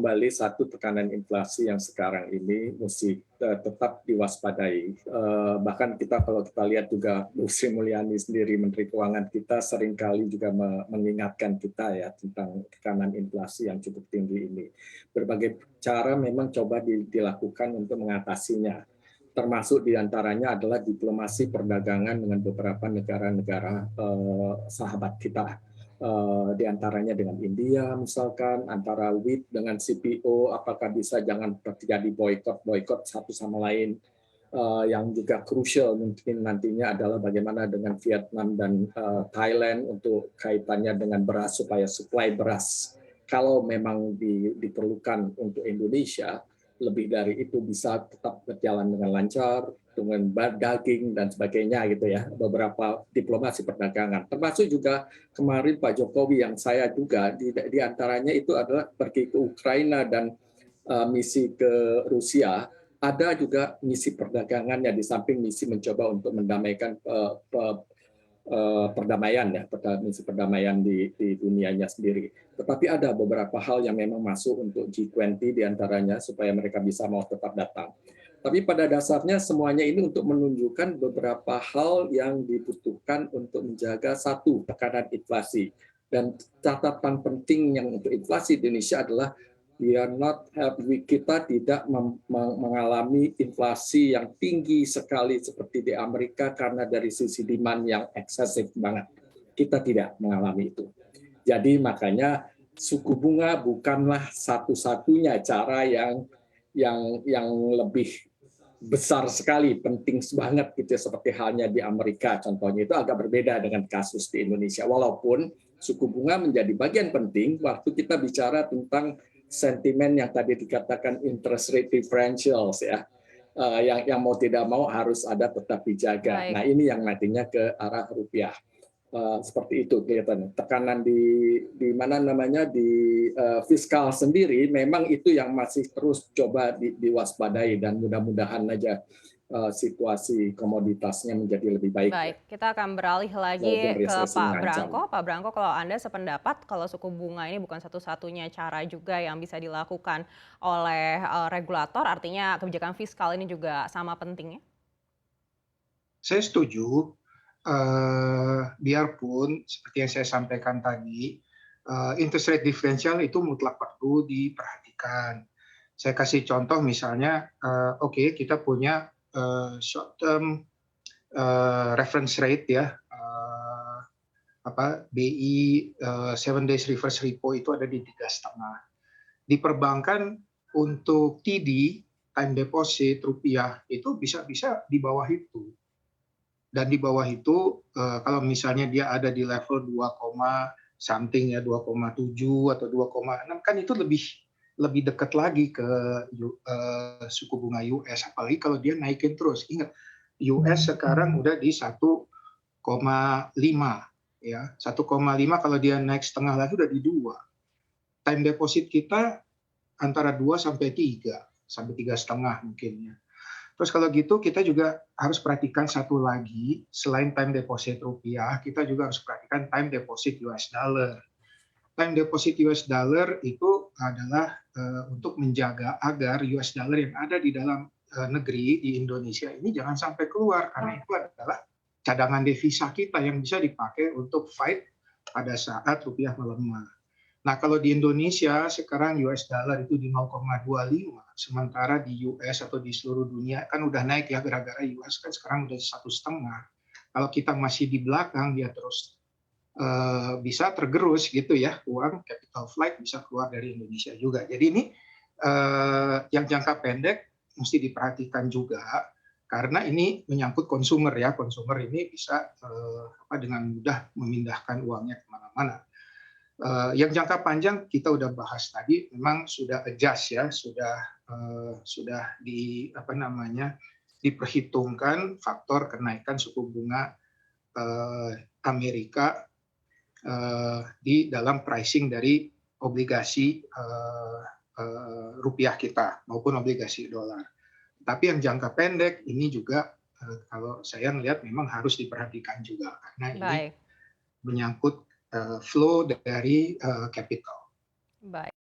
kembali satu tekanan inflasi yang sekarang ini mesti tetap diwaspadai. Bahkan kita kalau kita lihat juga Bu Sri Mulyani sendiri Menteri Keuangan kita seringkali juga mengingatkan kita ya tentang tekanan inflasi yang cukup tinggi ini. Berbagai cara memang coba dilakukan untuk mengatasinya. Termasuk diantaranya adalah diplomasi perdagangan dengan beberapa negara-negara sahabat kita. Di antaranya dengan India misalkan, antara WIT dengan CPO, apakah bisa jangan terjadi boykot satu sama lain. Yang juga krusial mungkin nantinya adalah bagaimana dengan Vietnam dan Thailand untuk kaitannya dengan beras supaya supply beras kalau memang diperlukan untuk Indonesia lebih dari itu bisa tetap berjalan dengan lancar, dengan daging dan sebagainya gitu ya, beberapa diplomasi perdagangan. Termasuk juga kemarin Pak Jokowi yang saya juga di antaranya itu adalah pergi ke Ukraina dan misi ke Rusia, ada juga misi perdagangannya di samping misi mencoba untuk mendamaikan perdamaian ya, misi perdamaian di dunianya sendiri. Tetapi ada beberapa hal yang memang masuk untuk G20 diantaranya supaya mereka bisa mau tetap datang. Tapi pada dasarnya semuanya ini untuk menunjukkan beberapa hal yang dibutuhkan untuk menjaga satu tekanan inflasi. Dan catatan penting yang untuk inflasi di Indonesia adalah kita tidak mengalami inflasi yang tinggi sekali seperti di Amerika karena dari sisi demand yang eksesif banget. Kita tidak mengalami itu. Jadi makanya suku bunga bukanlah satu-satunya cara yang lebih besar sekali, penting banget gitu seperti halnya di Amerika contohnya. Itu agak berbeda dengan kasus di Indonesia. Walaupun suku bunga menjadi bagian penting waktu kita bicara tentang sentimen yang tadi dikatakan interest rate differentials ya, yang mau tidak mau harus ada tetap dijaga. Baik. Nah ini yang nantinya ke arah rupiah. Seperti itu kelihatan tekanan di mana namanya di fiskal sendiri memang itu yang masih terus coba diwaspadai dan mudah-mudahan aja situasi komoditasnya menjadi lebih baik ya. Baik, kita akan beralih Walaupun lagi ke resesi Pak mengancam. Branko. Pak Branko, kalau Anda sependapat kalau suku bunga ini bukan satu-satunya cara juga yang bisa dilakukan oleh regulator, artinya kebijakan fiskal ini juga sama pentingnya? Saya setuju, biarpun seperti yang saya sampaikan tadi, interest rate differential itu mutlak perlu diperhatikan. Saya kasih contoh misalnya, oke kita punya short term reference rate ya, BI 7 days reverse repo itu ada di 3,5. Di perbankan untuk TD, time deposit rupiah itu bisa di bawah itu. Dan di bawah itu kalau misalnya dia ada di level 2, something ya 2,7 atau 2,6 kan itu lebih dekat lagi ke suku bunga US, apalagi kalau dia naikin terus. Ingat US sekarang udah di 1,5 ya, 1,5 kalau dia naik setengah lagi udah di 2. Time deposit kita antara 2 sampai 3 sampai 3,5 mungkin ya. Terus kalau gitu kita juga harus perhatikan satu lagi, selain time deposit rupiah, kita juga harus perhatikan time deposit US dollar. Time deposit US dollar itu adalah untuk menjaga agar US dollar yang ada di dalam negeri di Indonesia ini jangan sampai keluar, karena itu adalah cadangan devisa kita yang bisa dipakai untuk fight pada saat rupiah melemah. Nah, kalau di Indonesia sekarang US dollar itu di 0,25, sementara di US atau di seluruh dunia kan udah naik ya, gara-gara US kan sekarang udah 1,5. Kalau kita masih di belakang, dia terus bisa tergerus gitu ya, uang capital flight bisa keluar dari Indonesia juga. Jadi ini yang jangka pendek mesti diperhatikan juga, karena ini menyangkut konsumer ya, konsumer ini bisa dengan mudah memindahkan uangnya kemana-mana. Yang jangka panjang kita udah bahas tadi, memang sudah adjust ya, sudah diperhitungkan faktor kenaikan suku bunga Amerika di dalam pricing dari obligasi rupiah kita maupun obligasi dolar. Tapi yang jangka pendek ini juga kalau saya melihat memang harus diperhatikan juga, karena ini Baik, menyangkut flow dari capital. baik.